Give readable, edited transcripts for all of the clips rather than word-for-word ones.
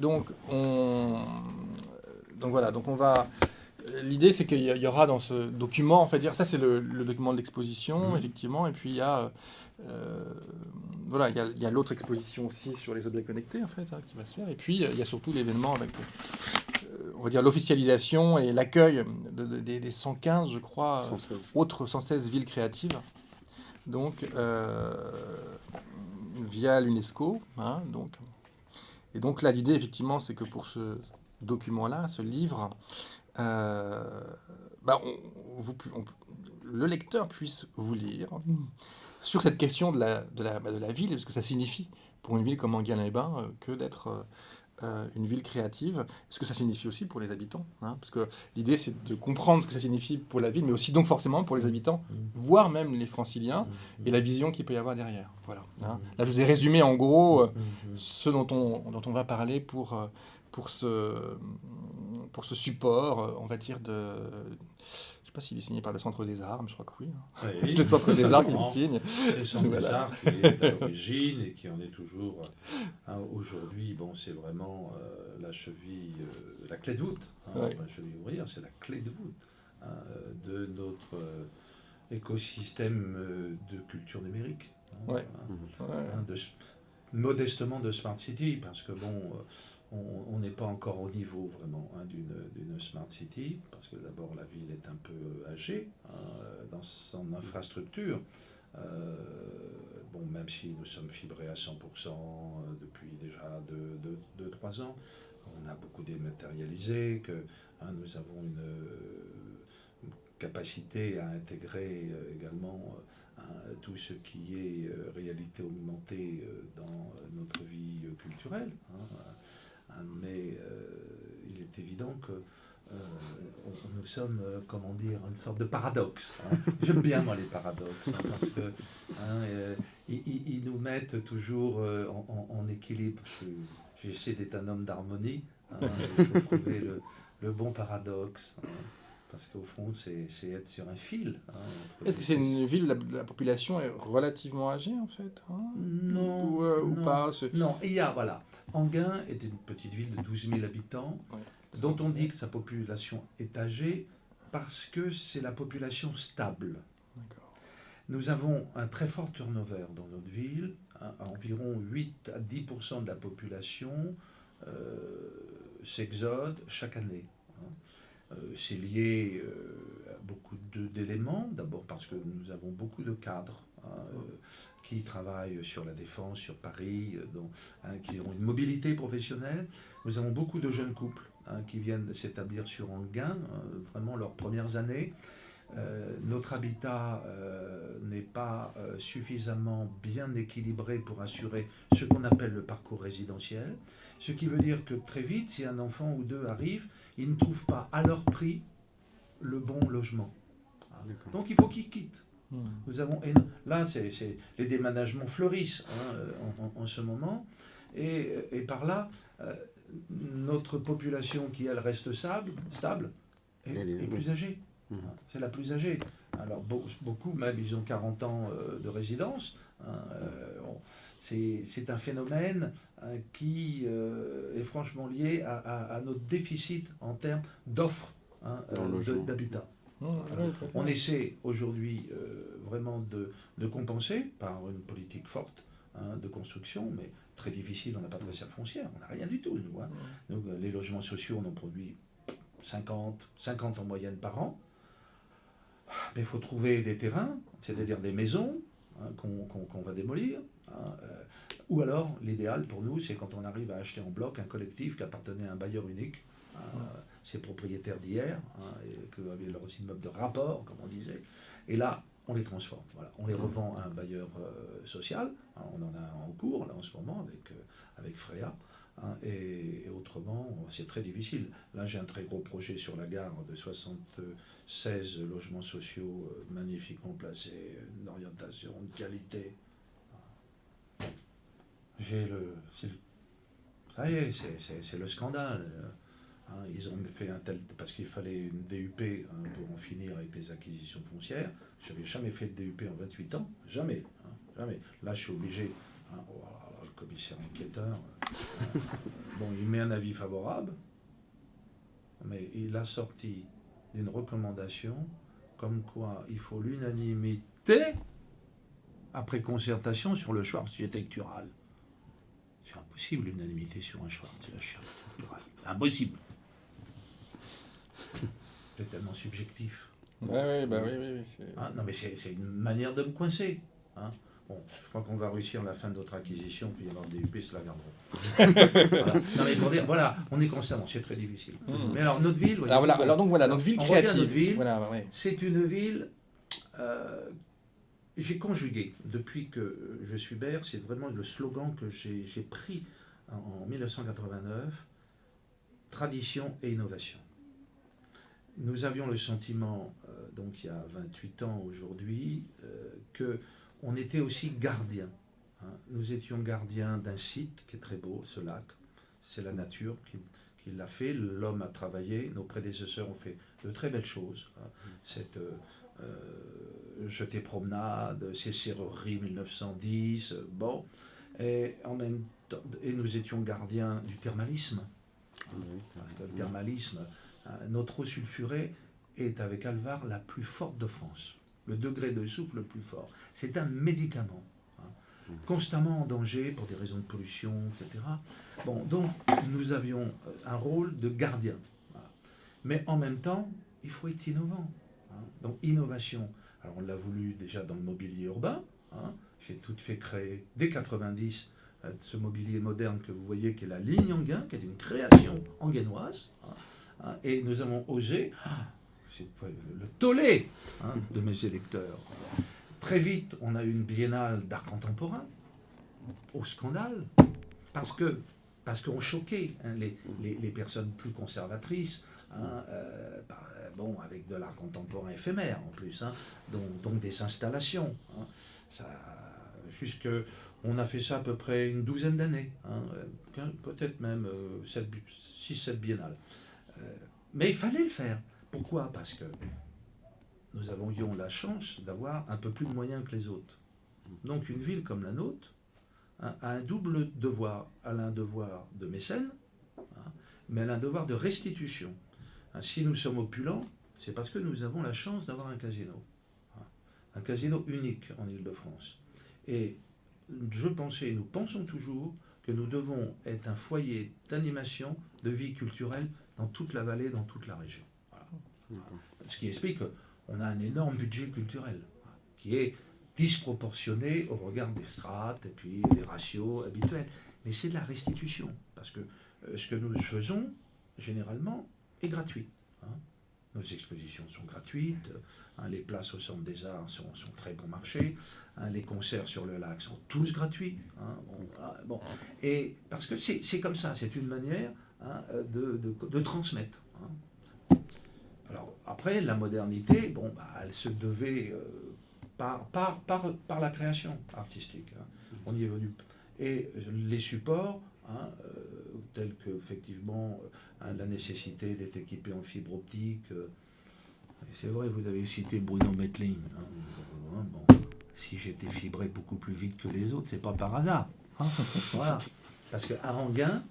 donc, voilà, donc on va. L'idée, c'est qu'il y aura dans ce document, en fait, ça c'est le document de l'exposition, effectivement, et puis il y a, voilà, il y a l'autre exposition aussi sur les objets connectés, en fait, hein, qui va se faire, et puis il y a surtout l'événement avec, on va dire, l'officialisation et l'accueil des 115, je crois, 116. autres 116 villes créatives, donc via l'UNESCO, hein, donc. Et donc là, l'idée, effectivement, c'est que pour ce document-là, ce livre, bah, le lecteur puisse vous lire sur cette question de la ville, ce que ça signifie pour une ville comme Enghien-les-Bains que d'être une ville créative, ce que ça signifie aussi pour les habitants, hein, parce que l'idée c'est de comprendre ce que ça signifie pour la ville, mais aussi donc forcément pour les habitants, voire même les franciliens, et la vision qu'il peut y avoir derrière. Voilà, hein. Là je vous ai résumé en gros ce dont on va parler pour ce support, on va dire, je sais pas s'il est signé par le Centre des Arts, mais je crois que oui, hein. Oui, C'est le Centre des Arts qui le signe. c'est le Centre des Arts qui est à l'origine et qui en est toujours. Aujourd'hui, bon, c'est vraiment la cheville, la clé de voûte. Pas la cheville ouvrière, c'est la clé de voûte de notre écosystème de culture numérique. Modestement de Smart City, parce que bon. On n'est pas encore au niveau vraiment d'une Smart City, parce que d'abord la ville est un peu âgée dans son infrastructure. Bon, même si nous sommes fibrés à 100% depuis déjà 2-3 ans, on a beaucoup dématérialisé, que nous avons une capacité à intégrer également tout ce qui est réalité augmentée dans notre vie culturelle. Mais il est évident que nous sommes, comment dire, une sorte de paradoxe. J'aime bien, moi, les paradoxes, parce que ils nous mettent toujours en équilibre. J'essaie d'être un homme d'harmonie. Il faut trouver le bon paradoxe. Parce qu'au fond, c'est être sur un fil. Est-ce que c'est une ville où la population est relativement âgée, en fait, Non. Ou pas Non, il y a, voilà. Enghien est une petite ville de 12 000 habitants, dont on dit que sa population est âgée parce que c'est la population stable. Nous avons un très fort turnover dans notre ville. Environ 8 à 10% de la population s'exode chaque année. C'est lié à beaucoup d'éléments. D'abord parce que nous avons beaucoup de cadres qui travaillent sur la Défense, sur Paris, qui ont une mobilité professionnelle. Nous avons beaucoup de jeunes couples qui viennent s'établir sur Enghien, vraiment leurs premières années. Notre habitat n'est pas suffisamment bien équilibré pour assurer ce qu'on appelle le parcours résidentiel, ce qui veut dire que très vite, si un enfant ou deux arrive, ils ne trouvent pas à leur prix le bon logement. Donc il faut qu'ils quittent. Nous avons, là, les déménagements fleurissent en ce moment, et par là, notre population qui, elle, reste stable est plus âgée. C'est la plus âgée. Alors beaucoup, même, ils ont 40 ans de résidence. C'est un phénomène qui est franchement lié à notre déficit en termes d'offres d'habitat. On essaie aujourd'hui vraiment de compenser par une politique forte de construction, mais très difficile, on n'a pas de réserve foncière, on n'a rien du tout, nous. Donc, les logements sociaux, on en produit 50 en moyenne par an. Mais il faut trouver des terrains, c'est-à-dire des maisons qu'on va démolir. Ou alors, l'idéal pour nous, c'est quand on arrive à acheter en bloc un collectif qui appartenait à un bailleur unique, ses propriétaires d'hier, qui avaient leurs immeubles de rapport, comme on disait. Et là, on les transforme. Voilà. On les revend à un bailleur social. On en a en cours, là, en ce moment, avec Freya. Et autrement, c'est très difficile. Là, j'ai un très gros projet sur la gare de 76 logements sociaux magnifiquement placés, une orientation, une qualité. Ça y est, c'est le scandale. Ils ont fait un tel... Parce qu'il fallait une DUP pour en finir avec les acquisitions foncières. Je n'avais jamais fait de DUP en 28 ans. Jamais. Jamais. Là, je suis obligé... le commissaire enquêteur bon, il met un avis favorable, mais il a sorti d'une recommandation comme quoi il faut l'unanimité après concertation sur le choix architectural. C'est impossible l'unanimité sur un choix architectural. Impossible. C'est tellement subjectif. Oui. Ah, non, mais c'est une manière de me coincer. Hein. Bon, je crois qu'on va réussir la fin de notre acquisition, puis il y avoir des UP, se la garderont. Voilà. Non, mais pour dire, voilà, on est constamment, c'est très difficile. Mais alors, notre ville... Voyez, alors donc voilà, notre ville créative. Notre ville, voilà, ouais. C'est une ville... j'ai conjugué, depuis que je suis maire, c'est vraiment le slogan que j'ai pris en 1989, tradition et innovation. Nous avions le sentiment, donc il y a 28 ans aujourd'hui, qu'on était aussi gardiens. Hein. Nous étions gardiens d'un site qui est très beau, ce lac. C'est la nature qui l'a fait, l'homme a travaillé, nos prédécesseurs ont fait de très belles choses. Hein. Cette jetée promenade, ces serreries 1910, bon. Et en même temps, et nous étions gardiens du thermalisme. Parce que le thermalisme, notre eau sulfurée est avec Alvar la plus forte de France. Le degré de souffle le plus fort. C'est un médicament. Constamment en danger pour des raisons de pollution, etc. Bon, donc nous avions un rôle de gardien. Mais en même temps, il faut être innovant. Donc innovation. Alors on l'a voulu déjà dans le mobilier urbain. J'ai tout fait créer dès 90 ce mobilier moderne que vous voyez qui est la ligne Anguin, qui est une création anguinoise. Et nous avons osé, c'est le tollé de mes électeurs. Très vite, on a eu une biennale d'art contemporain, au scandale, parce qu'on choquait les personnes plus conservatrices, bon, avec de l'art contemporain éphémère en plus, donc des installations. On a fait ça à peu près une douzaine d'années, peut-être même 6-7 biennales. Mais il fallait le faire. Pourquoi ? Parce que nous avions la chance d'avoir un peu plus de moyens que les autres. Donc une ville comme la nôtre a un double devoir. Elle a un devoir de mécène, mais elle a un devoir de restitution. Si nous sommes opulents, c'est parce que nous avons la chance d'avoir un casino. Un casino unique en Île-de-France. Et nous pensons toujours que nous devons être un foyer d'animation, de vie culturelle dans toute la vallée, dans toute la région. Voilà. Ce qui explique qu'on a un énorme budget culturel qui est disproportionné au regard des strates et puis des ratios habituels. Mais c'est de la restitution, parce que ce que nous faisons, généralement, est gratuit. Nos expositions sont gratuites, les places au Centre des Arts sont très bon marché, les concerts sur le lac sont tous gratuits. Bon. Et parce que c'est comme ça, c'est une manière de transmettre. Alors après, la modernité, elle se devait par la création artistique. On y est venu. Et les supports, tels que effectivement la nécessité d'être équipé en fibre optique. C'est vrai, vous avez cité Bruno Betteling. Si j'étais fibré beaucoup plus vite que les autres, c'est pas par hasard. Voilà. Parce qu'à Anguin,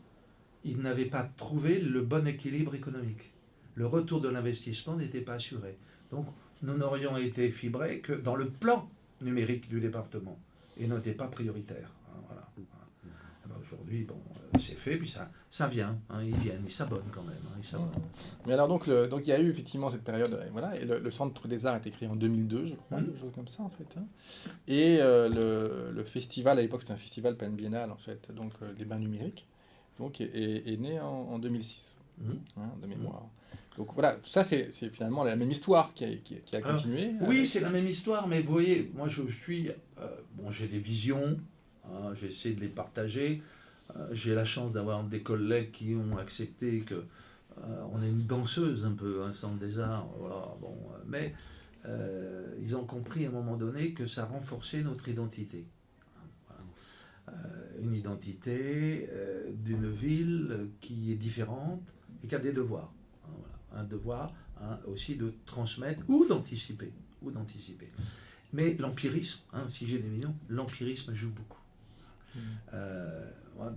ils n'avaient pas trouvé le bon équilibre économique. Le retour de l'investissement n'était pas assuré. Donc, nous n'aurions été fibrés que dans le plan numérique du département et n'était pas prioritaire. Voilà. Aujourd'hui, c'est fait, puis ça vient. Ils viennent, ils s'abonnent quand même. Ils s'abonnent. Mais alors, donc il y a eu effectivement cette période, voilà, et le Centre des Arts a été créé en 2002, je crois, quelque chose comme ça, en fait. Et le festival, à l'époque, c'était un festival pan-biennal, en fait, donc des bains numériques, donc est né en 2006, de mémoire. Donc voilà, ça c'est finalement la même histoire qui a continué. Oui, c'est la même histoire, mais vous voyez, moi j'ai des visions, j'essaie de les partager. J'ai la chance d'avoir des collègues qui ont accepté que on est une danseuse un peu, Centre des Arts, voilà, mais ils ont compris à un moment donné que ça renforçait notre identité. Une identité d'une ville qui est différente et qui a des devoirs. Un devoir aussi de transmettre ou d'anticiper. Mais l'empirisme, si j'ai des millions, l'empirisme joue beaucoup.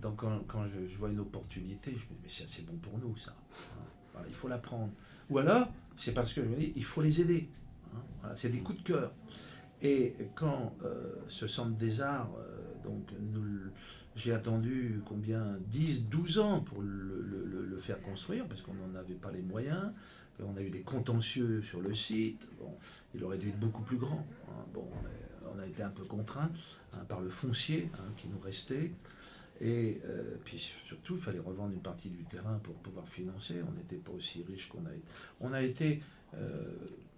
Donc quand je vois une opportunité, je me dis, mais c'est bon pour nous, ça. Hein. Voilà, il faut la prendre. Ou alors, c'est parce que je me dis, il faut les aider. Hein. Voilà, c'est des coups de cœur. Et quand ce centre des arts, j'ai attendu combien 10, 12 ans pour le faire construire, parce qu'on n'en avait pas les moyens. On a eu des contentieux sur le site. Bon, il aurait dû être beaucoup plus grand. Hein. Bon, on a été un peu contraints par le foncier qui nous restait. Et puis surtout, il fallait revendre une partie du terrain pour pouvoir financer. On n'était pas aussi riche qu'on a été. On a été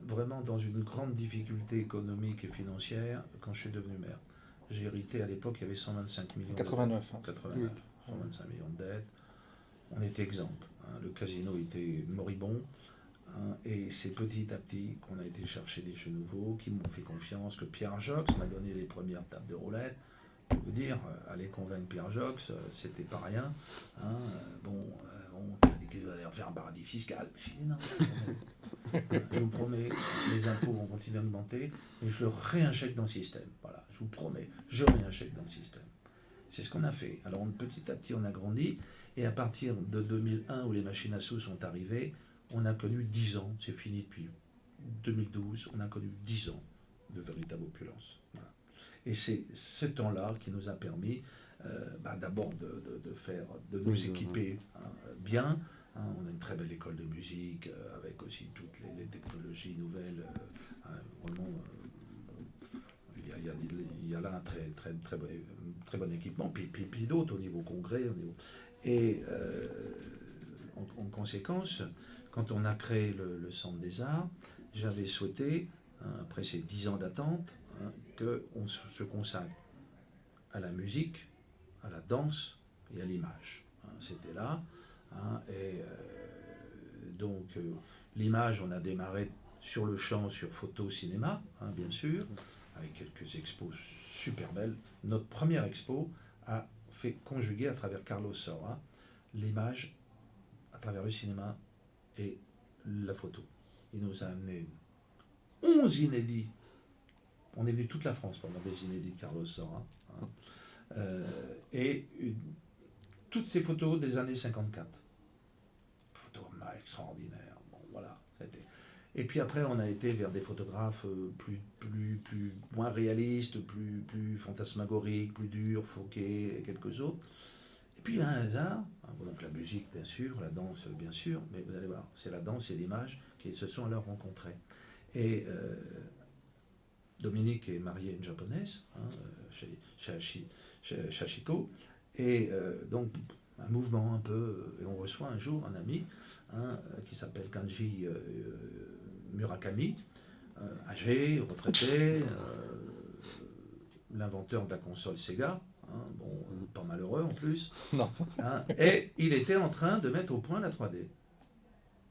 vraiment dans une grande difficulté économique et financière quand je suis devenu maire. J'ai hérité à l'époque, il y avait 125 millions 89. de dettes. 89, 125 millions de dettes. On était exempt. Hein. Le casino était moribond. Hein, et c'est petit à petit qu'on a été chercher des jeux nouveaux, qui m'ont fait confiance, que Pierre Jox m'a donné les premières tables de roulette. Je peux vous dire, aller convaincre Pierre Jox, c'était pas rien. Hein, on a dit qu'ils allaient faire un paradis fiscal. Je dis non, je vous promets, les impôts vont continuer à augmenter, mais je le réinjecte dans le système. Voilà, je vous promets, je réinjecte dans le système. C'est ce qu'on a fait. Alors petit à petit, on a grandi, et à partir de 2001, où les machines à sous sont arrivées, on a connu 10 ans, c'est fini depuis 2012, on a connu 10 ans de véritable opulence. Voilà. Et c'est ce temps-là qui nous a permis d'abord de nous équiper bien. Hein, on a une très belle école de musique avec aussi toutes les technologies nouvelles. Vraiment, il y a là un très bon équipement, puis d'autres au niveau congrès. Et en conséquence, quand on a créé le Centre des Arts, j'avais souhaité, après ces 10 ans d'attente, qu'on se consacre à la musique, à la danse et à l'image. C'était là. Donc, l'image, on a démarré sur le champ, sur photo, cinéma, bien sûr, avec quelques expos super belles. Notre première expo a fait conjuguer à travers Carlos Saura l'image à travers le cinéma et la photo. Il nous a amené 11 inédits. On est venu toute la France pendant des inédits de Carlos Saura. Toutes ces photos des années 54. Photos extraordinaires. Bon, voilà. Et puis après, on a été vers des photographes moins réalistes, plus fantasmagoriques, plus durs, Fouquet et quelques autres. Et puis, un hasard, donc la musique, bien sûr, la danse, bien sûr, mais vous allez voir, c'est la danse et l'image qui se sont alors rencontrés. Et Dominique est marié à une japonaise, Shachiko, et donc un mouvement un peu, et on reçoit un jour un ami qui s'appelle Kanji Murakami, âgé, retraité, l'inventeur de la console Sega, pas malheureux en plus, non. Et il était en train de mettre au point la 3D.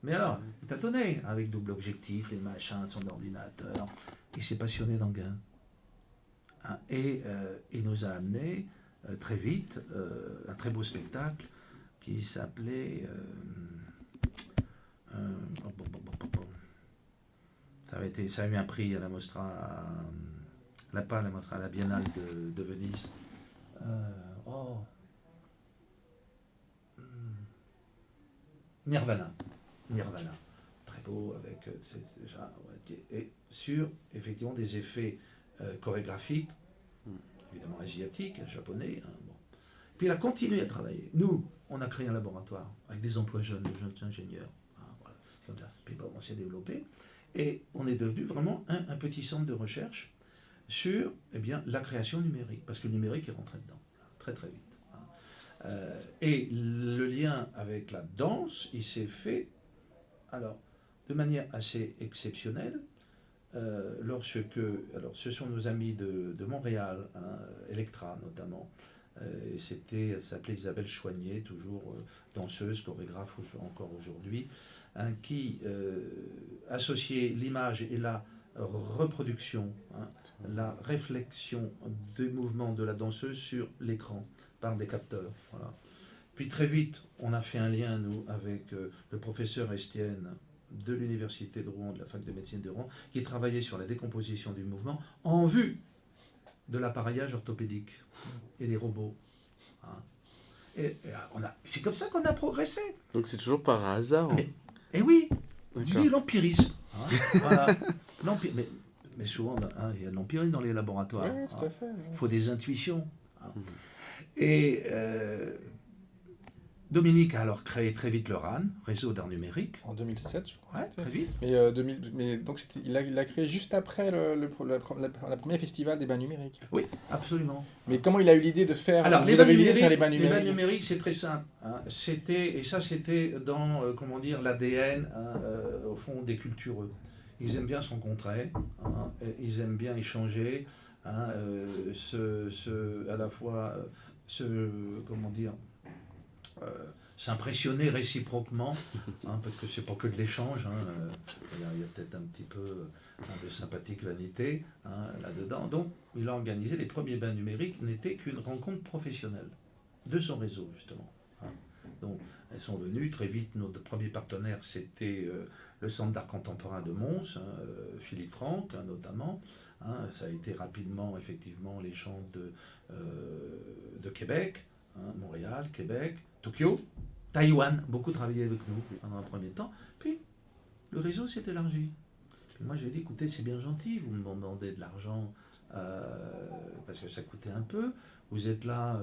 Mais alors, il tâtonnait avec double objectif, les machins, son ordinateur. Il s'est passionné d'Anguin. Et il nous a amené très vite un très beau spectacle qui s'appelait... ça a eu un prix à la Mostra, à la Biennale de Venise. Nirvana. Très beau, avec et sur effectivement des effets chorégraphiques, évidemment asiatiques, japonais. Bon. Puis il a continué à travailler. Nous, on a créé un laboratoire avec des emplois jeunes, de jeunes ingénieurs. Voilà. Puis bon, on s'est développé et on est devenu vraiment un petit centre de recherche sur la création numérique, parce que le numérique est rentré dedans, très très vite. Et le lien avec la danse, il s'est fait de manière assez exceptionnelle lorsque... Alors, ce sont nos amis de Montréal, Electra notamment. Elle s'appelait Isabelle Choignet, toujours danseuse, chorégraphe encore aujourd'hui, qui associait l'image et la reproduction, la réflexion des mouvements de la danseuse sur l'écran par des capteurs. Voilà. Puis très vite, on a fait un lien, nous, avec le professeur Estienne de l'Université de Rouen, de la Fac de médecine de Rouen, qui travaillait sur la décomposition du mouvement en vue de l'appareillage orthopédique et des robots. Hein. C'est comme ça qu'on a progressé. Donc c'est toujours par hasard. Et oui, dis l'empirisme. Hein. Voilà. Mais souvent, il y a de l'empirisme dans les laboratoires. Oui, tout à fait. Il faut des intuitions. Hein. Et Dominique a alors créé très vite le RAN, Réseau d'art numérique. En 2007, je crois. Ouais, très vite. Mais donc il a créé juste après la première festival des bains numériques. Oui, absolument. Mais comment il a eu l'idée de faire... Alors, les bains numériques, c'est très simple. Hein. C'était dans, l'ADN, au fond, des cultureux. Ils aiment bien se rencontrer, hein, ils aiment bien échanger, hein, à la fois, s'impressionner réciproquement, hein, parce que c'est pas que de l'échange, hein, il y a peut-être un petit peu de sympathique vanité, hein, là-dedans. Donc, il a organisé les premiers bains numériques, n'étaient qu'une rencontre professionnelle de son réseau, justement. Hein. Donc, elles sont venues très vite. Notre premier partenaire, c'était le Centre d'art contemporain de Mons, hein, Philippe Franck, hein, notamment. Hein, ça a été rapidement, effectivement, les champs de Québec, hein, Montréal, Québec, Tokyo, Taïwan, beaucoup travaillé avec nous pendant un premier temps. Puis, le réseau s'est élargi. Puis moi, j'ai dit, écoutez, c'est bien gentil, vous me demandez de l'argent parce que ça coûtait un peu. Vous êtes là,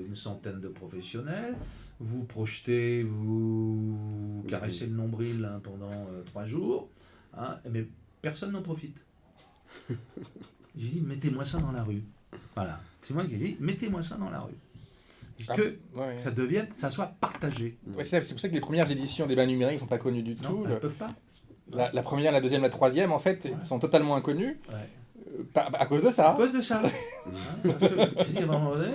une centaine de professionnels, vous projetez, vous caressez le nombril hein, pendant 3 jours, hein, mais personne n'en profite. J'ai dit, mettez-moi ça dans la rue. Voilà, c'est moi qui ai dit, mettez-moi ça dans la rue. Ça soit partagé. Ouais, c'est pour ça que les premières éditions des bains numériques ne sont pas connues du tout. Elles ne peuvent pas. La première, la deuxième, la troisième, en fait, sont totalement inconnues. Ouais. À cause de ça. À cause de ça. Parce que j'ai dit à un moment donné,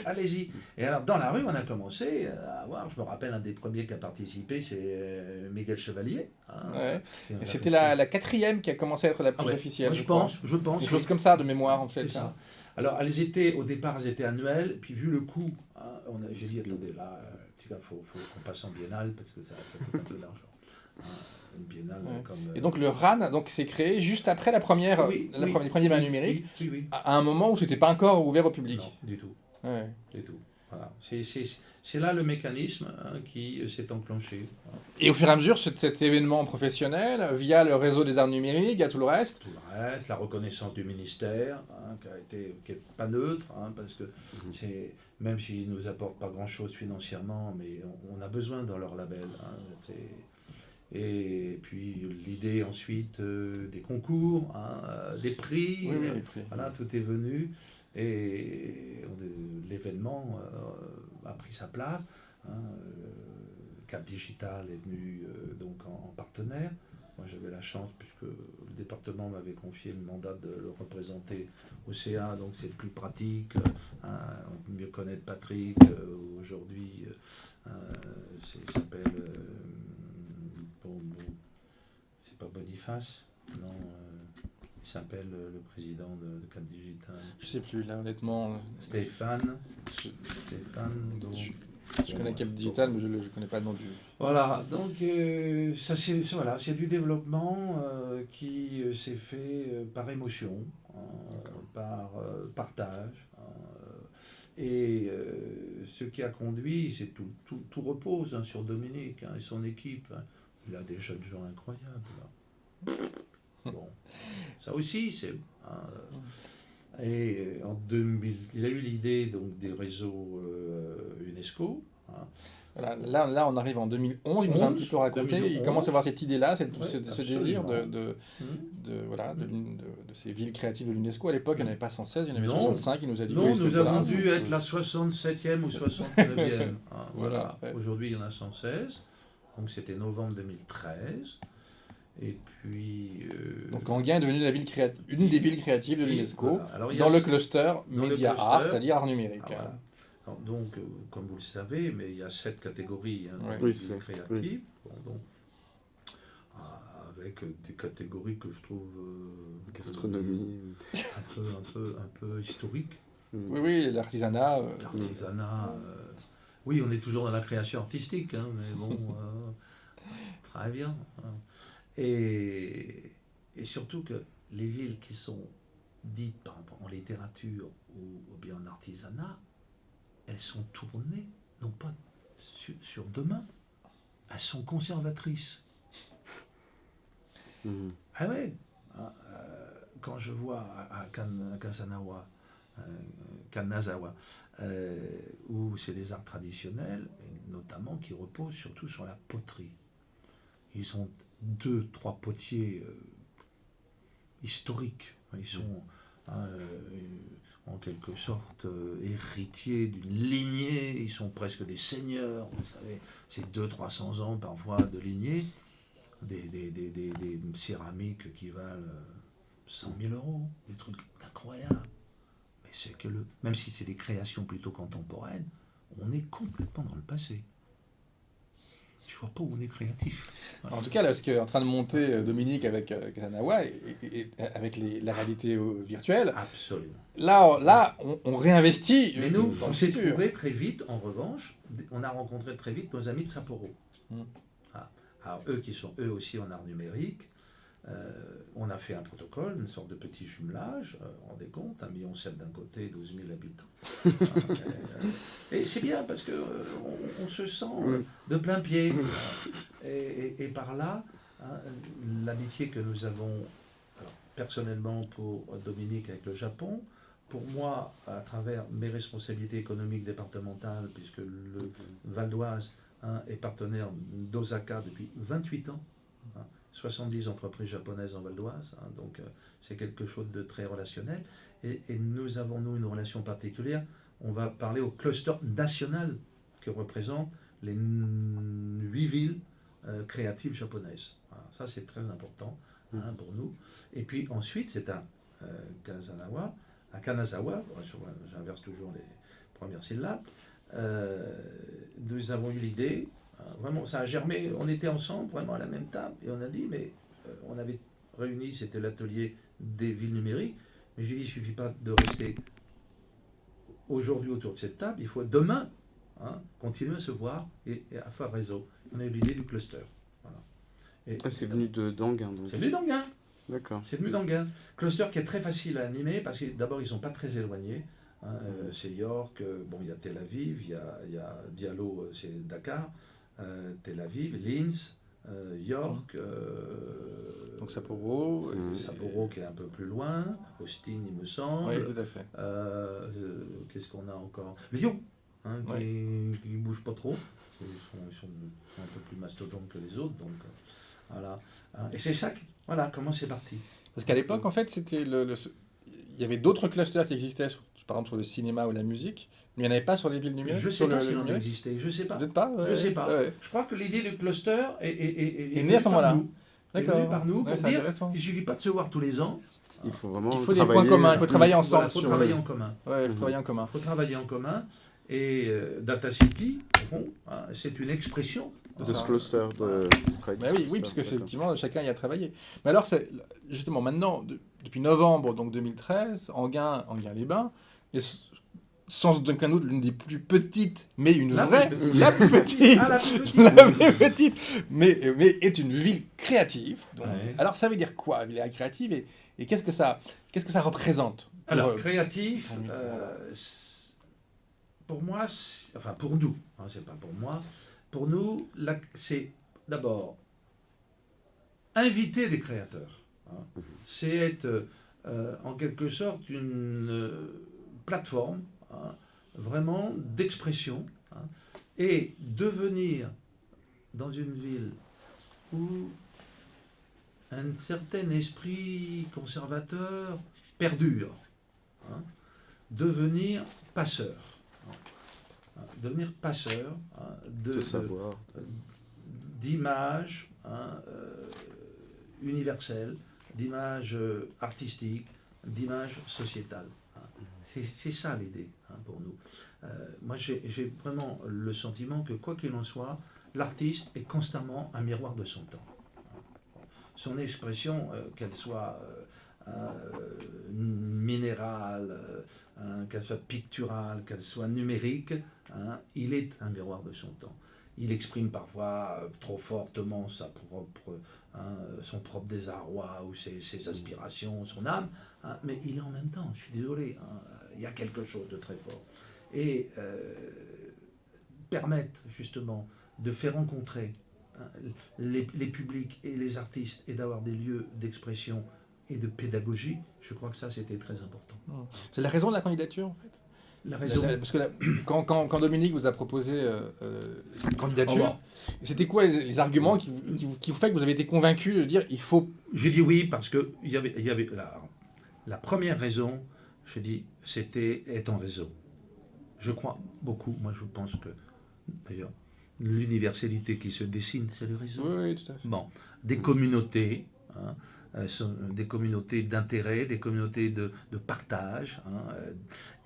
allez-y. Et alors, dans la rue, on a commencé à voir, je me rappelle, un des premiers qui a participé, c'est Miguel Chevalier. Hein, ouais. Et c'était la quatrième qui a commencé à être la plus officielle. Moi, je pense. Des choses comme ça, de mémoire, en fait. C'est ça. Alors, au départ, elles étaient annuelles, puis vu le coût, hein, j'ai dit, attendez, là, il faut qu'on passe en biennale, parce que ça coûte un peu d'argent. Hein, une biennale comme... Et donc le RAN s'est créé juste après les premiers bains numériques, à un moment où ce n'était pas encore ouvert au public. Non, du tout. Ouais. Du tout. Voilà. C'est là le mécanisme qui s'est enclenché. Et au fur et à mesure, cet événement professionnel, via le réseau des arts numériques, il y a tout le reste. Tout le reste, la reconnaissance du ministère, qui n'est pas neutre, hein, parce que même s'ils ne nous apportent pas grand-chose financièrement, mais on a besoin dans leur label. Hein, et puis l'idée ensuite des concours, hein, des prix, les prix. Voilà, tout est venu. Et l'événement a pris sa place. Hein, Cap Digital est venu donc en partenaire. Moi j'avais la chance, puisque le département m'avait confié le mandat de le représenter au CA, donc c'est plus pratique. On peut mieux connaître Patrick. Aujourd'hui, il s'appelle... c'est pas Boniface, non... Il s'appelle le président de Cap Digital. Je sais plus, là, honnêtement. Stéphane. Je connais Cap Digital, mais je ne connais pas le nom du... Voilà, donc c'est du développement qui s'est fait par émotion, par partage. Et ce qui a conduit, c'est tout repose sur Dominique et son équipe. Il a des jeunes gens incroyables. Là. Bon, ça aussi, c'est... et en 2000, il a eu l'idée donc, des réseaux UNESCO. Hein. Voilà, là, on arrive en 2011, il nous a un petit peu raconté, 2011. Il commence à avoir cette idée-là, ce désir de ces villes créatives de l'UNESCO. À l'époque, il n'y en avait pas 116, il y en avait 65, il nous a dit... Non, nous avons dû être la 67e ou 69e. Hein, voilà. Ouais. Aujourd'hui, il y en a 116, donc c'était novembre 2013. Et puis... Donc Enghien est devenue une des villes créatives de l'UNESCO, voilà. dans le cluster Média Art, c'est-à-dire art numérique. Voilà. Alors, donc, comme vous le savez, mais il y a 7 catégories de villes créatives. Oui. Bon, donc, avec des catégories que je trouve... gastronomie. Un peu historiques. Oui, l'artisanat. L'artisanat... oui, on est toujours dans la création artistique, hein, mais bon... très bien. Hein. Et surtout que les villes qui sont dites par exemple, en littérature ou bien en artisanat, elles sont tournées, non pas sur demain, elles sont conservatrices. Ah ouais, quand je vois à Kanazawa, où c'est les arts traditionnels, et notamment qui reposent surtout sur la poterie. Ils ont 2-3 potiers historiques. Ils sont en quelque sorte héritiers d'une lignée. Ils sont presque des seigneurs. Vous savez, c'est 200-300 ans parfois de lignée. Des céramiques qui valent 100 000 €, des trucs incroyables. Mais c'est que même si c'est des créations plutôt contemporaines, on est complètement dans le passé. Je vois pas où on est créatif. Voilà. En tout cas, là, ce qu'est en train de monter Dominique avec Kanazawa et avec la réalité virtuelle. Absolument. Là, on réinvestit. Mais nous, on s'est trouvé très vite, en revanche, on a rencontré très vite nos amis de Sapporo. Alors, eux qui sont eux aussi en art numérique, on a fait un protocole, une sorte de petit jumelage, rendez compte, 1,7 million d'un côté, 12 000 habitants. Et c'est bien parce qu'on se sent de plein pied. Et par là, l'amitié que nous avons, alors, personnellement pour Dominique avec le Japon, pour moi, à travers mes responsabilités économiques départementales, puisque le Val d'Oise est partenaire d'Osaka depuis 28 ans, 70 entreprises japonaises en Val d'Oise, donc c'est quelque chose de très relationnel. Et nous avons, nous, une relation particulière. On va parler au cluster national que représentent les 8 villes créatives japonaises. Voilà, ça, c'est très important pour nous. Et puis ensuite, c'est à Kanazawa, j'inverse toujours les premières syllabes, nous avons eu l'idée, vraiment ça a germé, on était ensemble vraiment à la même table et on a dit, mais on avait réuni, c'était l'atelier des villes numériques, mais j'ai dit, il ne suffit pas de rester aujourd'hui autour de cette table, il faut demain continuer à se voir et à faire réseau. On a eu l'idée du cluster. Voilà. C'est venu d'Anguin. C'est venu d'Anguin. D'accord. C'est venu d'Anguin. Cluster qui est très facile à animer parce que d'abord ils ne sont pas très éloignés. C'est York, bon il y a Tel Aviv, il y a Diallo, c'est Dakar, Tel Aviv, Linz, York. Donc Sapporo. Sapporo qui est un peu plus loin, Austin il me semble. Oui, tout à fait. Qu'est-ce qu'on a encore? Lyon, qui ne bouge pas trop. Ils sont un peu plus mastodontes que les autres, donc voilà. Et c'est ça, voilà comment c'est parti. Parce qu'à l'époque, en fait, c'était il y avait d'autres clusters qui existaient, par exemple sur le cinéma ou la musique, mais il n'y en avait pas sur les villes numériques. Je ne sais pas s'il en existait, je ne sais pas. Peut-être pas. Je ne sais pas. Ouais. Je crois que l'idée du cluster est née à ce moment-là. D'accord. Est venue par nous pour dire qu'il ne suffit pas de se voir tous les ans. Il faut vraiment des points communs, il faut travailler ensemble. Il faut travailler en commun. Ouais, il faut travailler en commun. Il faut travailler en commun. Et Data City, c'est une expression de ce cluster de oui, parce qu'effectivement, chacun y a travaillé. Mais alors, justement, maintenant, depuis novembre donc 2013, Enghien-les-Bains, est sans aucun doute l'une des plus petites, mais la plus petite, mais est une ville créative. Donc, alors, ça veut dire quoi, ville créative, et qu'est-ce que ça représente Alors, créatif, pour moi, enfin pour nous, c'est pas pour moi, pour nous, c'est d'abord inviter des créateurs. C'est être en quelque sorte une plateforme vraiment d'expression et devenir dans une ville où un certain esprit conservateur perdure, devenir passeur. Devenir passeur de savoir, d'images universelles, d'images artistiques, d'images sociétales. C'est ça l'idée pour nous. Moi, j'ai vraiment le sentiment que, quoi qu'il en soit, l'artiste est constamment un miroir de son temps. Son expression, qu'elle soit minérale, qu'elle soit picturale, qu'elle soit numérique, il est un miroir de son temps. Il exprime parfois trop fortement son propre désarroi ou ses aspirations, son âme, mais il est en même temps, je suis désolé, il y a quelque chose de très fort. Et permettre justement de faire rencontrer les publics et les artistes et d'avoir des lieux d'expression et de pédagogie, je crois que ça c'était très important. C'est la raison de la candidature en fait. La raison. Parce que quand Dominique vous a proposé cette candidature, c'était quoi les arguments qui vous fait que vous avez été convaincu de dire il faut... J'ai dit oui parce que il y avait la première raison, je dis, c'était être en réseau. Je crois beaucoup, moi je pense que, d'ailleurs, l'universalité qui se dessine, c'est le réseau. Oui, tout à fait. Bon, des communautés, des communautés d'intérêt, des communautés de partage,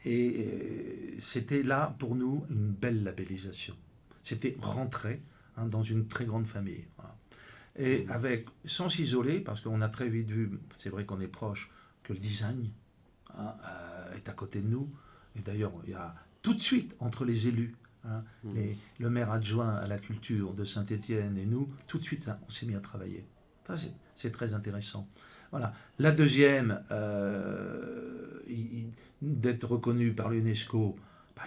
et c'était là pour nous une belle labellisation. C'était rentrer dans une très grande famille. Voilà. Et sans s'isoler, parce qu'on a très vite vu, c'est vrai qu'on est proche, que le design est à côté de nous. Et d'ailleurs, il y a tout de suite entre les élus, le maire adjoint à la culture de Saint-Étienne et nous, tout de suite, on s'est mis à travailler. Ça, c'est très intéressant. Voilà. La deuxième, d'être reconnu par l'UNESCO,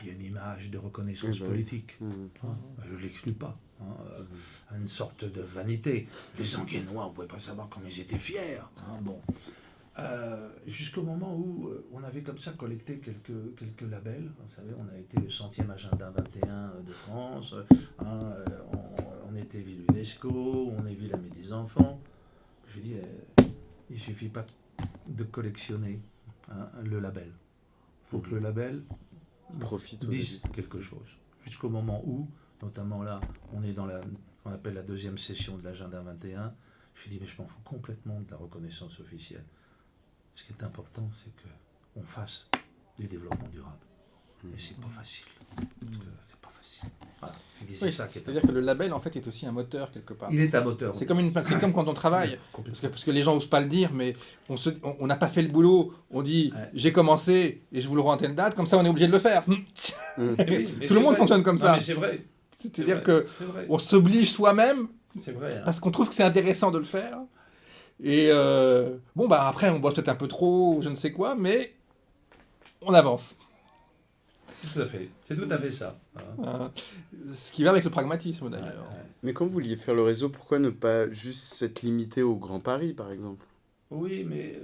il y a une image de reconnaissance politique. Je ne l'exclus pas. Une sorte de vanité. Les Anguennois, on ne pouvait pas savoir comment ils étaient fiers. Bon. Jusqu'au moment où on avait comme ça collecté quelques labels. Vous savez, on a été le 100e agenda 21 de France, on était ville UNESCO, on est ville Amie des enfants. Je dis, il ne suffit pas de collectionner le label. Il faut que le label dise quelque chose. Jusqu'au moment où, notamment là, on est dans on appelle la deuxième session de l'agenda 21, je dis, mais je m'en fous complètement de la reconnaissance officielle. Ce qui est important, c'est qu'on fasse du développement durable. Et c'est pas facile. Parce que c'est pas facile. Voilà. C'est-à-dire que le label, en fait, est aussi un moteur, quelque part. Il est un moteur. C'est comme quand on travaille. Parce que les gens n'osent pas le dire, mais on n'a pas fait le boulot. On dit, j'ai commencé et je vous le rends à telle date. Comme ça, on est obligé de le faire. Tout le monde fonctionne comme ça. Mais c'est vrai. C'est-à-dire qu'on s'oblige soi-même. C'est vrai. Parce qu'on trouve que c'est intéressant de le faire. Et après, on boit peut-être un peu trop, je ne sais quoi, mais on avance. Tout à fait. C'est tout à fait ça. Ce qui va avec le pragmatisme, d'ailleurs. Mais quand vous vouliez faire le réseau, pourquoi ne pas juste s'être limité au Grand Paris, par exemple ? Oui, mais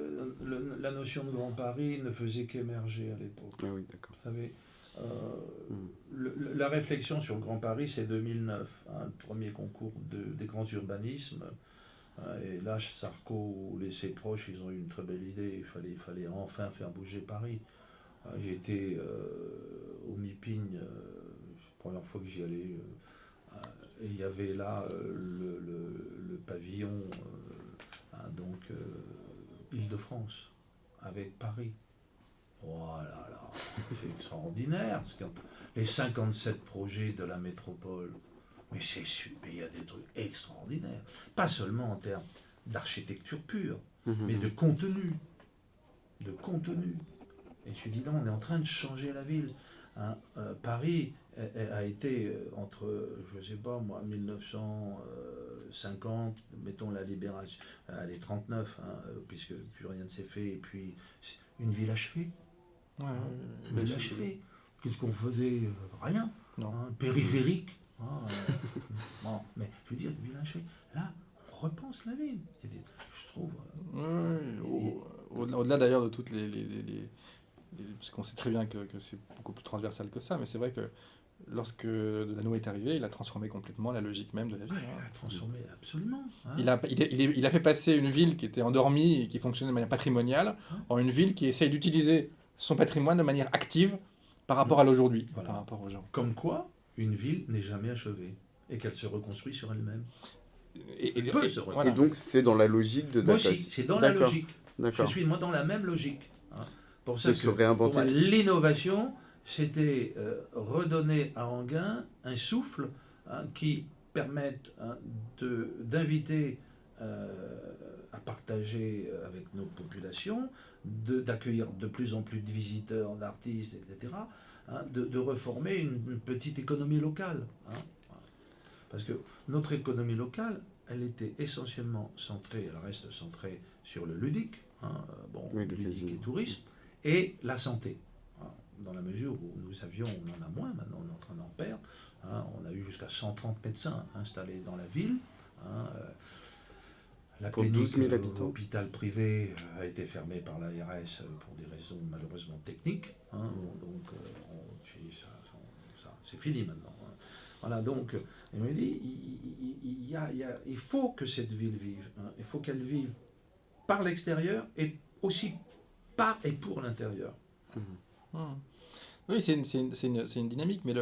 la notion de Grand Paris ne faisait qu'émerger à l'époque. Ah oui, d'accord. Vous savez, la réflexion sur le Grand Paris, c'est 2009, le premier concours des grands urbanismes. Et là, Sarko et ses proches, ils ont eu une très belle idée. Il fallait enfin faire bouger Paris. J'étais au MIPIGN, la première fois que j'y allais, et il y avait là le pavillon, Île-de-France, avec Paris. Oh là là, c'est extraordinaire. Les 57 projets de la métropole. Mais c'est super, il y a des trucs extraordinaires. Pas seulement en termes d'architecture pure, mais de contenu. De contenu. Et je dis, non, on est en train de changer la ville. Paris a été entre, je ne sais pas moi, 1950, mettons la libération, les 39, puisque plus rien ne s'est fait, et puis une ville achevée. Une ville achevée. Qu'est-ce qu'on faisait ? Rien. Périphérique. Bon, mais je veux dire, une ville achevée. Là, on repense la ville. Je trouve. Au-delà d'ailleurs de toutes parce qu'on sait très bien que c'est beaucoup plus transversal que ça, mais c'est vrai que lorsque Delano est arrivé, il a transformé complètement la logique même de la ville. Il a transformé absolument. Il a fait passer une ville qui était endormie et qui fonctionnait de manière patrimoniale en une ville qui essaye d'utiliser son patrimoine de manière active par rapport à l'aujourd'hui, par rapport aux gens. Comme quoi, une ville n'est jamais achevée et qu'elle se reconstruit sur elle-même. Et donc, c'est dans la logique de Data. Moi aussi, c'est dans la logique. Je suis moi dans la même logique. Pour ça se réinventer. L'innovation, c'était redonner à Enghien un souffle qui permette d'inviter à partager avec nos populations, d'accueillir de plus en plus de visiteurs, d'artistes, etc., de reformer une petite économie locale. Parce que notre économie locale, elle était essentiellement centrée, elle reste centrée sur le ludique, ludique et tourisme, et la santé. Dans la mesure où nous avions, on en a moins, maintenant on est en train d'en perdre. On a eu jusqu'à 130 médecins installés dans la ville. La pour 12 000 habitants. L'hôpital privé a été fermé par l'ARS pour des raisons malheureusement techniques. Donc, c'est fini maintenant. Voilà, donc, il me dit, il faut que cette ville vive. Il faut qu'elle vive par l'extérieur et aussi par et pour l'intérieur. Oui, c'est une dynamique, mais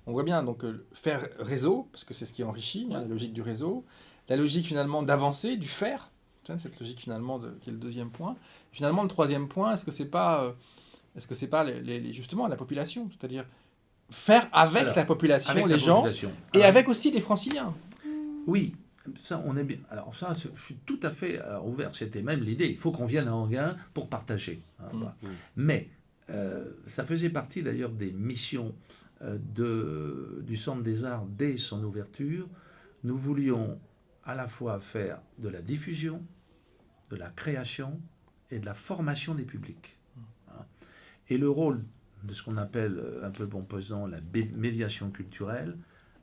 on voit bien, donc, faire réseau, parce que c'est ce qui enrichit, la logique du réseau, la logique finalement d'avancer, du faire, cette logique finalement qui est le deuxième point. Finalement, le troisième point, est-ce que c'est pas justement la population, c'est-à-dire faire avec la population, avec les gens, et avec aussi les franciliens. Oui, ça on est bien. Alors ça, je suis tout à fait ouvert. C'était même l'idée. Il faut qu'on vienne à Anguin pour partager. Mais ça faisait partie d'ailleurs des missions du Centre des Arts dès son ouverture. Nous voulions à la fois faire de la diffusion, de la création et de la formation des publics. Et le rôle de ce qu'on appelle un peu pompeusement la médiation culturelle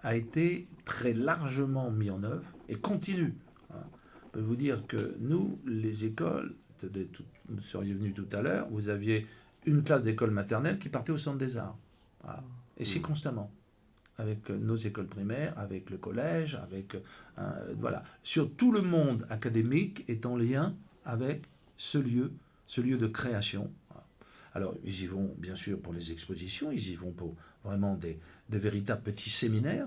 a été très largement mis en œuvre et continue. Je peux vous dire que nous, les écoles, vous seriez venus tout à l'heure, vous aviez une classe d'école maternelle qui partait au Centre des Arts. Voilà. Et c'est constamment. Avec nos écoles primaires, avec le collège, avec... voilà. Sur tout le monde académique est en lien avec ce lieu de création. Alors, ils y vont, bien sûr, pour les expositions, ils y vont pour vraiment des véritables petits séminaires,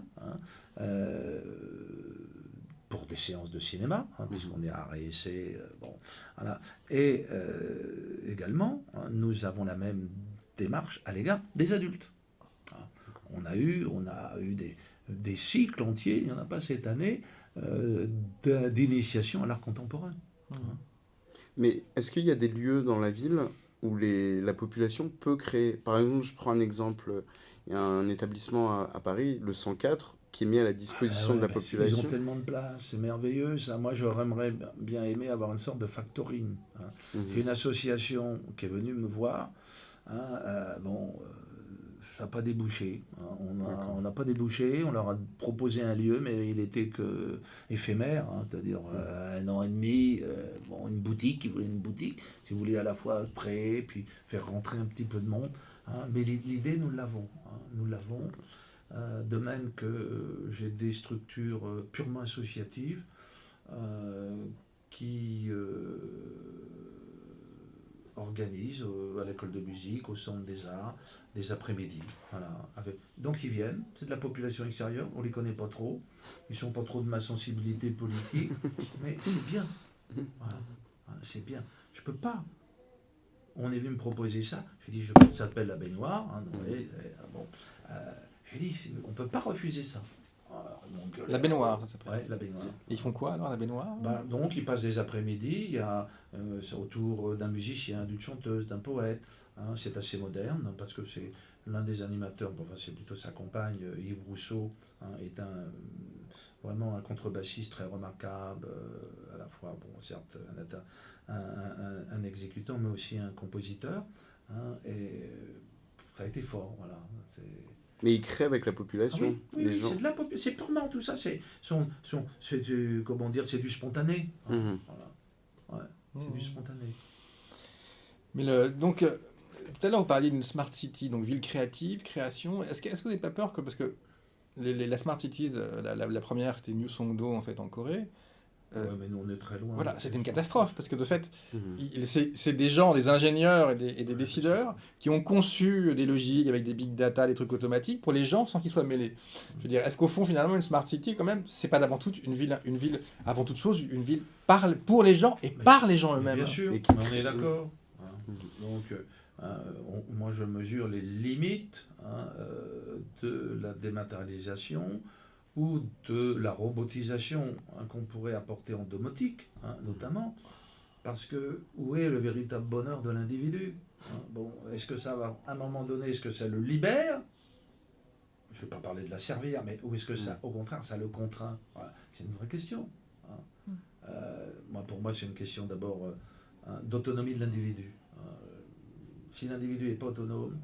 pour des séances de cinéma, puisqu'on est à Essai, voilà. Et également, nous avons la même démarche à l'égard des adultes. On a eu des cycles entiers, il n'y en a pas cette année, d'initiation à l'art contemporain. Mais est-ce qu'il y a des lieux dans la ville où la population peut créer... Par exemple, je prends un exemple, il y a un établissement à Paris, le 104, qui est mis à la disposition de la population. Ils ont tellement de place, c'est merveilleux. Ça. Moi, j'aimerais bien aimé avoir une sorte de factoring. J'ai une association qui est venue me voir. Ça n'a pas débouché. On n'a pas débouché. On leur a proposé un lieu, mais il était que éphémère, c'est-à-dire 1 an et demi. Une boutique, ils voulaient une boutique. Si vous voulez à la fois créer, puis faire rentrer un petit peu de monde. Mais l'idée, nous l'avons. Nous l'avons. De même que j'ai des structures purement associatives qui organisent à l'école de musique, au Centre des Arts, des après-midi. Voilà, donc ils viennent, c'est de la population extérieure, on ne les connaît pas trop, ils ne sont pas trop de ma sensibilité politique, mais c'est bien. Voilà, c'est bien. Je ne peux pas. On est venu me proposer ça, je dis, ça s'appelle la baignoire. Je dis, on ne peut pas refuser ça. Donc, la baignoire, ça s'appelle. Oui, la baignoire. Et ils font quoi alors, la baignoire? Donc, ils passent des après-midi, il y a autour d'un musicien, d'une chanteuse, d'un poète. C'est assez moderne, parce que c'est l'un des animateurs, c'est plutôt sa compagne, Yves Rousseau, est vraiment un contrebassiste très remarquable, à la fois, certes, un exécutant, mais aussi un compositeur. Et ça a été fort, voilà. Mais ils créent avec la population. Oui, gens. C'est purement tout ça. C'est du spontané. Voilà. C'est du spontané. Mais donc, tout à l'heure, vous parliez d'une smart city, donc ville créative, création. Est-ce que vous n'avez pas peur que, parce que la smart cities, la première, c'était New Songdo, en fait, en Corée. Mais nous, on est très loin. Voilà, c'était une catastrophe, parce que de fait, c'est des gens, des ingénieurs et des décideurs qui ont conçu des logiques avec des big data, des trucs automatiques pour les gens sans qu'ils soient mêlés. Je veux dire, est-ce qu'au fond, finalement, une smart city, quand même, c'est pas d'avant tout une ville, avant toute chose, une ville pour les gens et par les gens eux-mêmes. Bien sûr, on est d'accord. Donc, moi, je mesure les limites de la dématérialisation ou de la robotisation qu'on pourrait apporter en domotique, notamment, parce que où est le véritable bonheur de l'individu? Bon, est-ce que ça va, à un moment donné, est-ce que ça le libère? Je ne vais pas parler de la servir, mais ou est-ce que ça, au contraire, ça le contraint? Voilà. C'est une vraie question. Pour moi, c'est une question d'abord d'autonomie de l'individu. Si l'individu n'est pas autonome,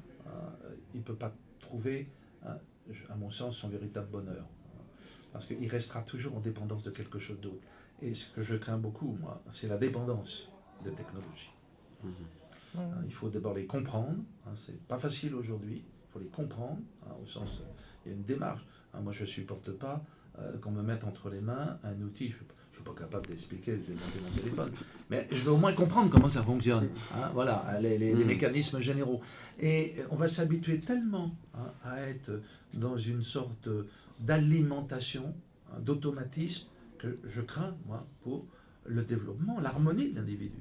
il ne peut pas trouver, à mon sens, son véritable bonheur. Parce qu'il restera toujours en dépendance de quelque chose d'autre. Et ce que je crains beaucoup, moi, c'est la dépendance des technologies. Il faut d'abord les comprendre. C'est pas facile aujourd'hui. Il faut les comprendre, au sens, il y a une démarche. Moi, je ne supporte pas qu'on me mette entre les mains un outil. Je ne suis pas capable d'expliquer, je vais monter mon téléphone. Mais je veux au moins comprendre comment ça fonctionne. Voilà, les mécanismes généraux. Et on va s'habituer tellement à être dans une sorte d'alimentation, d'automatisme, que je crains, moi, pour le développement, l'harmonie de l'individu.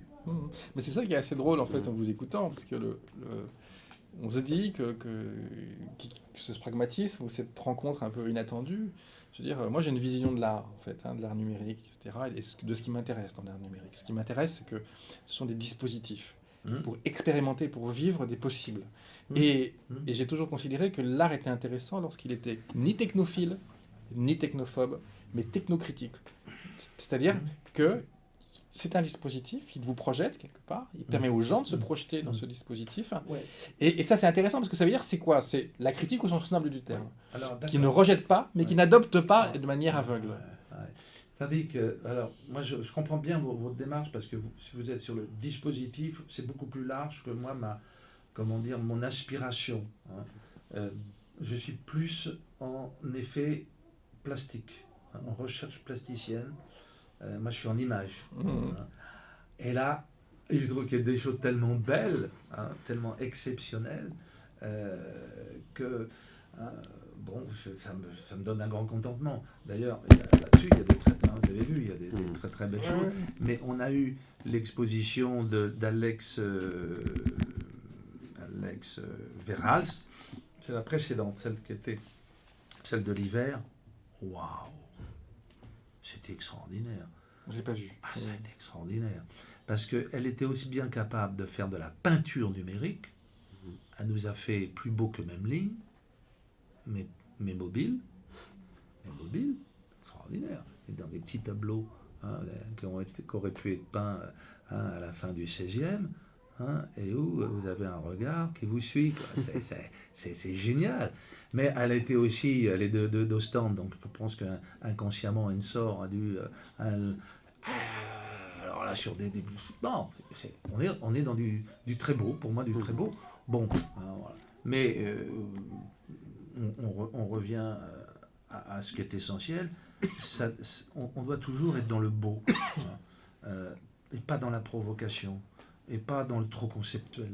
Mais c'est ça qui est assez drôle, en fait, en vous écoutant, parce que on se dit que ce pragmatisme ou cette rencontre un peu inattendue, je veux dire, moi j'ai une vision de l'art, en fait, de l'art numérique, etc., et de ce qui m'intéresse dans l'art numérique. Ce qui m'intéresse, c'est que ce sont des dispositifs pour expérimenter, pour vivre des possibles. Et j'ai toujours considéré que l'art était intéressant lorsqu'il était ni technophile, ni technophobe, mais technocritique. C'est-à-dire que c'est un dispositif, il vous projette quelque part, il permet aux gens de se projeter dans ce dispositif. Ouais. Et ça, c'est intéressant parce que ça veut dire, c'est quoi? C'est la critique au sens noble du terme, Alors, qui ne rejette pas, mais qui n'adopte pas de manière aveugle. C'est-à-dire que, alors, moi, je comprends bien votre démarche parce que si vous êtes sur le dispositif, c'est beaucoup plus large que moi, mon aspiration. Je suis plus en effet plastique, en recherche plasticienne. Moi, je suis en image. Et là, je trouve qu'il y a des choses tellement belles, tellement exceptionnelles, que ça me donne un grand contentement. D'ailleurs, là-dessus, il y a vous avez vu, il y a des très très belles choses. Mais on a eu l'exposition d'Alex Verhals. C'est la précédente, celle de l'hiver. Waouh! C'était extraordinaire. Je l'ai pas vu. Ça a été extraordinaire. Parce qu'elle était aussi bien capable de faire de la peinture numérique. Elle nous a fait plus beau que Memling, mais mobile. Extraordinaire. Et dans des petits tableaux qui auraient pu être peints à la fin du XVIe. Et où vous avez un regard qui vous suit. C'est génial. Mais elle était aussi, elle est d'Ostende, donc je pense qu'inconsciemment, Ensor a dû... alors là, sur des... Bon, on est dans du très beau, pour moi, du très beau. Bon, voilà. Mais on revient à ce qui est essentiel. On doit toujours être dans le beau, et pas dans la provocation. Et pas dans le trop conceptuel.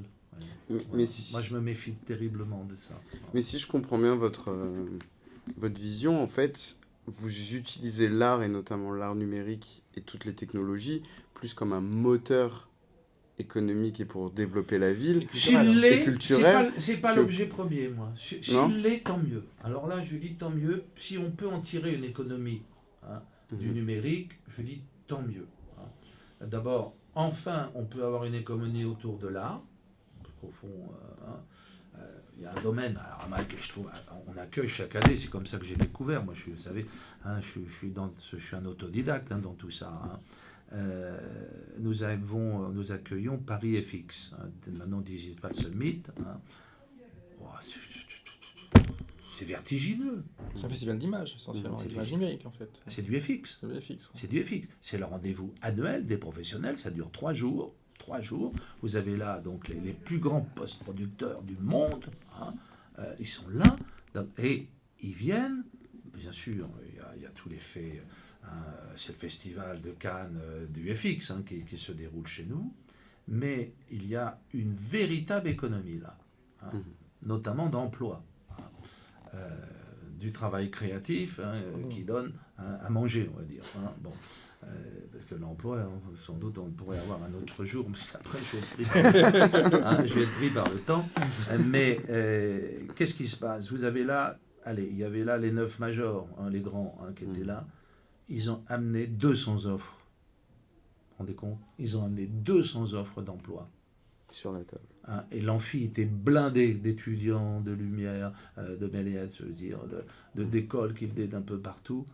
Mais moi, je me méfie terriblement de ça. Mais si je comprends bien votre vision, en fait, vous utilisez l'art, et notamment l'art numérique et toutes les technologies, plus comme un moteur économique et pour développer la ville et culturel. C'est pas l'objet premier, moi. S'il l'est, tant mieux. Alors là, je dis tant mieux. Si on peut en tirer une économie du numérique, je dis tant mieux. D'abord, enfin, on peut avoir une économie autour de l'art. Au fond, il y a un domaine que je trouve, on accueille chaque année, c'est comme ça que j'ai découvert. Moi, vous savez, je suis un autodidacte dans tout ça. Nous accueillons Paris FX, maintenant Digital Summit. C'est vertigineux. C'est un festival d'images, essentiellement, d'images numériques, en fait. C'est du FX. C'est du FX. C'est le rendez-vous annuel des professionnels, ça dure 3 jours. 3 jours. Vous avez là donc les plus grands post-producteurs du monde. Ils sont là et ils viennent. Bien sûr, il y a tous les faits. C'est le festival de Cannes du FX qui se déroule chez nous. Mais il y a une véritable économie là, notamment d'emploi. Du travail créatif qui donne à manger, on va dire. Parce que l'emploi, sans doute, on pourrait avoir un autre jour, parce qu'après, je vais être pris par le temps. Mais qu'est-ce qui se passe? Vous avez là allez, il y avait là les 9 majors, les grands qui étaient là. Ils ont amené 200 offres. Vous vous rendez compte? Ils ont amené 200 offres d'emploi. Sur la table. Et l'amphi était blindé d'étudiants, de Lumière, de Méliès, je veux dire, d'écoles qui venaient d'un peu partout.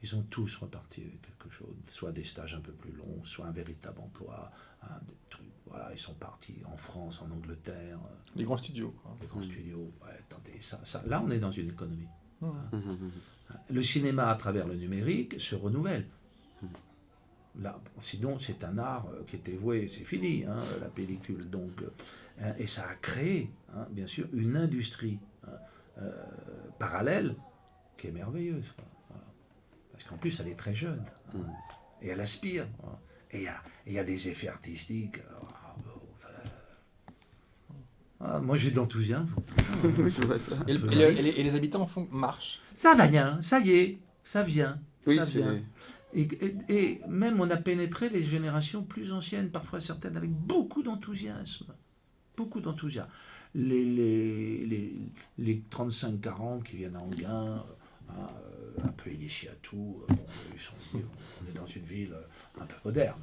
Ils sont tous repartis avec quelque chose, soit des stages un peu plus longs, soit un véritable emploi, des trucs. Voilà, ils sont partis en France, en Angleterre. Les grands studios. Les grands studios. Ouais, attendez, là, on est dans une économie. Le cinéma, à travers le numérique, se renouvelle. Là, sinon, c'est un art qui était voué, c'est fini, la pellicule. Donc, et ça a créé, bien sûr, une industrie parallèle qui est merveilleuse. Voilà. Parce qu'en plus, elle est très jeune. Et elle aspire. Et il y a des effets artistiques. Moi, j'ai de l'enthousiasme. Je vois ça. Et les habitants marchent. Ça va bien, ça y est, ça vient. Oui, ça c'est... vient. Et même on a pénétré les générations plus anciennes, parfois certaines avec beaucoup d'enthousiasme. Beaucoup d'enthousiasme. Les 35-40 qui viennent à Enghien, un peu initiés à tout, on est dans une ville un peu moderne,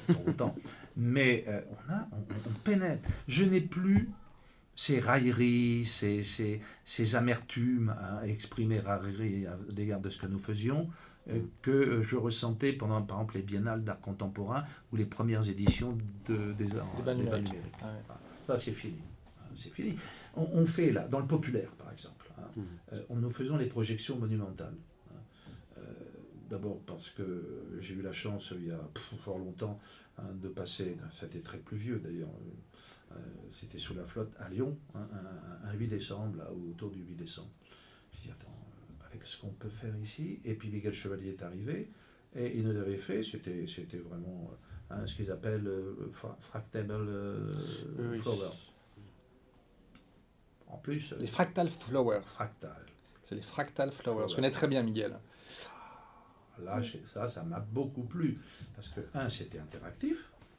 pour autant. Mais on pénètre. Je n'ai plus ces railleries, ces amertumes exprimées à l'égard de ce que nous faisions, que je ressentais pendant, par exemple, les biennales d'art contemporain ou les premières éditions des bals numériques. Ça, c'est fini. C'est fini. On fait, là, dans le populaire, par exemple, nous faisons les projections monumentales. D'abord parce que j'ai eu la chance, il y a fort longtemps, de passer, ça a été très pluvieux d'ailleurs, c'était sous la flotte à Lyon, un 8 décembre, là, autour du 8 décembre. Je me suis dit, attends, avec ce qu'on peut faire ici, et puis Miguel Chevalier est arrivé, et il nous avait fait, c'était vraiment ce qu'ils appellent fractable flowers. En plus... les fractal flowers. Fractal. C'est les fractal flowers. Je connais très bien Miguel. Là, ça m'a beaucoup plu, parce que, c'était interactif.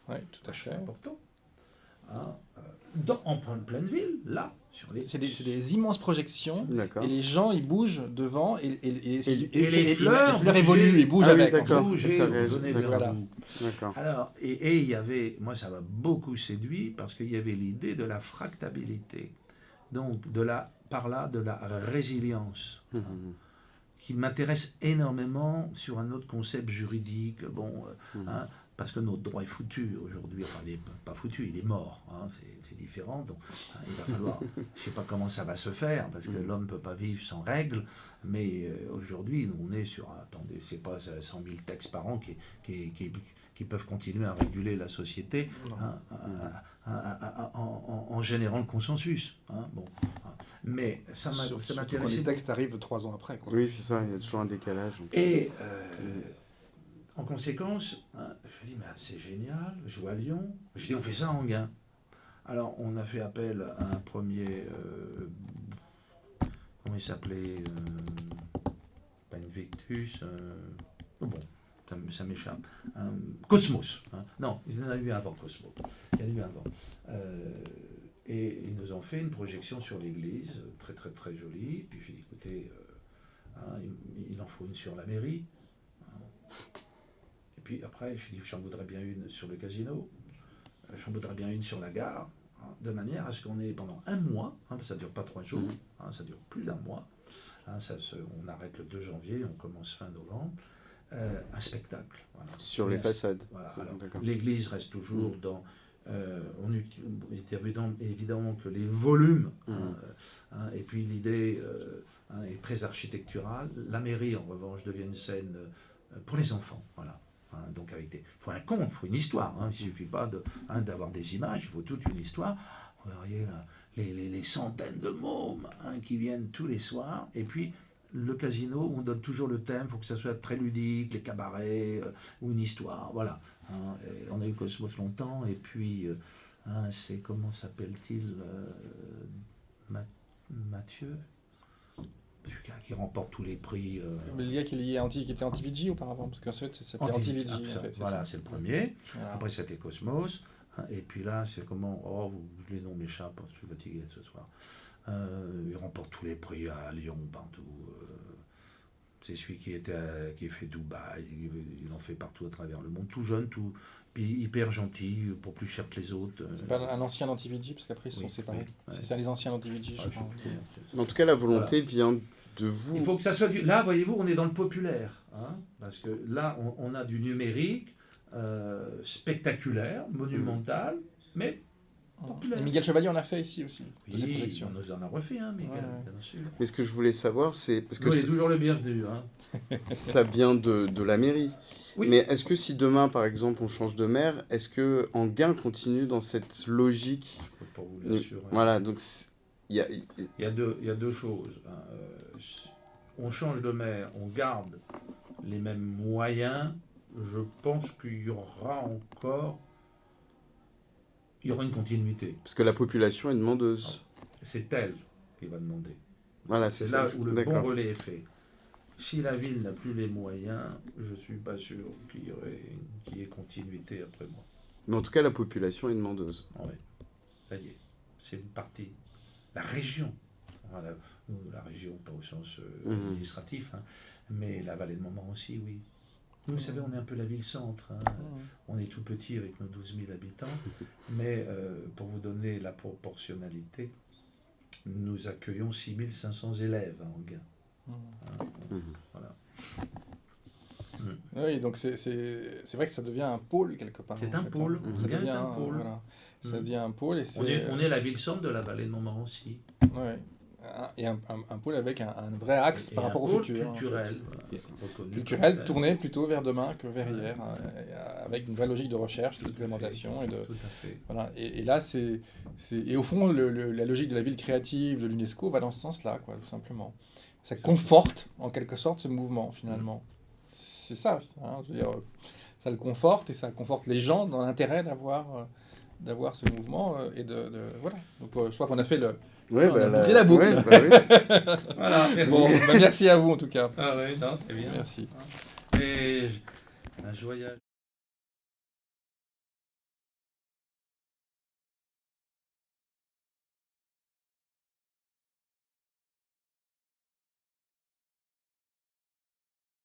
Oui, tout à fait. C'est important. En pleine ville, là, sur les... C'est des immenses projections. D'accord. Et les gens, ils bougent devant et les fleurs évoluent, ils bougent avec. D'accord. Voilà. D'accord. Alors, et il y avait, moi ça m'a beaucoup séduit, parce qu'il y avait l'idée de la fractabilité. Donc, par là, de la résilience. Qui m'intéresse énormément sur un autre concept juridique, parce que notre droit est foutu aujourd'hui, enfin il n'est pas foutu, il est mort, c'est différent, donc il va falloir, je ne sais pas comment ça va se faire, parce que l'homme ne peut pas vivre sans règles, mais aujourd'hui on est sur, attendez, c'est pas 100 000 textes par an qui peuvent continuer à réguler la société en générant le consensus. Mais ça m'intéressait. Quand les textes arrivent 3 ans après. Oui, c'est ça, il y a toujours un décalage. Et en conséquence, je me dis, mais c'est génial, je joue à Lyon. Je dis, on fait ça en Enghien. Alors, on a fait appel à un premier. Comment il s'appelait pas Invictus. Bon, ça m'échappe. Cosmos. Non, il y en a eu avant Cosmos. Il y en a eu avant. Et ils nous ont fait une projection sur l'église, très très très jolie. Puis j'ai dit, écoutez, il en faut une sur la mairie. Et puis après, je dit, j'en voudrais bien une sur le casino. J'en voudrais bien une sur la gare. De manière à ce qu'on ait pendant un mois, ça ne dure pas 3 jours, ça dure plus d'1 mois. On arrête le 2 janvier, on commence fin novembre. Un spectacle. Voilà. Sur les façades. Voilà. Alors, l'église reste toujours dans... on était évidemment que les volumes, et puis l'idée est très architecturale. La mairie, en revanche, devient une scène pour les enfants. Voilà. Donc il faut un conte, il faut une histoire. Il ne suffit pas d'avoir des images, il faut toute une histoire. Vous voyez là, les centaines de mômes qui viennent tous les soirs. Et puis le casino, on donne toujours le thème, il faut que ça soit très ludique, les cabarets, ou une histoire. Voilà. On a eu Cosmos longtemps, et puis c'est, comment s'appelle-t-il, Mathieu, qui remporte tous les prix. Le gars qui était anti-VG auparavant, parce qu'ensuite ça s'appelait anti-VG. Voilà, c'est le premier. Voilà. Après c'était Cosmos. Et puis là, c'est comment... Oh, les noms m'échappent, je suis fatigué ce soir. Il remporte tous les prix à Lyon, partout. C'est celui qui fait Dubaï, il en fait partout à travers le monde, tout jeune, puis hyper gentil, pour plus cher que les autres. C'est pas un ancien d'Antivigi, parce qu'après ils se sont séparés. Oui. C'est ça, les anciens d'Antivigi, je crois. Mais en tout cas, la volonté vient de vous. Il faut que ça soit Là, voyez-vous, on est dans le populaire. Parce que là, on a du numérique spectaculaire, monumental, mais populaire. Et Miguel Chevalier en a fait ici aussi, oui, cette projection. On nous en a refait, Miguel, bien sûr. Mais ce que je voulais savoir, c'est... parce que il est toujours le bienvenu. Ça vient de la mairie. Oui. Mais est-ce que si demain, par exemple, on change de maire, est-ce que Enghien continue dans cette logique? Je peux pas vous l'assurer. Voilà, donc il y a deux choses. On change de maire, on garde les mêmes moyens. Je pense qu'il y aura une continuité. Parce que la population est demandeuse. C'est elle qui va demander. Voilà, c'est là où le bon relais est fait. Si la ville n'a plus les moyens, je ne suis pas sûr qu'il y ait continuité après moi. Mais en tout cas, la population est demandeuse. Oui, ça y est, c'est une partie. La région, la région pas au sens administratif, mais la vallée de Montmorency, oui. Vous savez, on est un peu la ville-centre. On est tout petit avec nos 12 000 habitants. Mais pour vous donner la proportionnalité, nous accueillons 6 500 élèves à Enghien. Voilà. Oui, donc c'est vrai que ça devient un pôle quelque part. C'est un pôle. Ça devient un pôle. Voilà. Ça devient un pôle. Et on est la ville-centre de la vallée de Montmorency. Oui. Et un pôle avec un vrai axe par rapport au futur. Culturel. Culturel tourné plutôt vers demain que vers hier, avec une vraie logique de recherche, d'expérimentation. Tout à fait. Voilà. Et là, et au fond, la logique de la ville créative de l'UNESCO va dans ce sens-là, quoi, tout simplement. Ça conforte, en quelque sorte, ce mouvement, finalement. C'est ça. Je veux dire, ça le conforte, et ça conforte les gens dans l'intérêt d'avoir ce mouvement. Voilà. Donc, je crois qu'on a fait la boucle. Ouais, oui. Voilà, merci. Bon, merci à vous, en tout cas. Ah oui, non, c'est bien. Merci. Et un joyeux...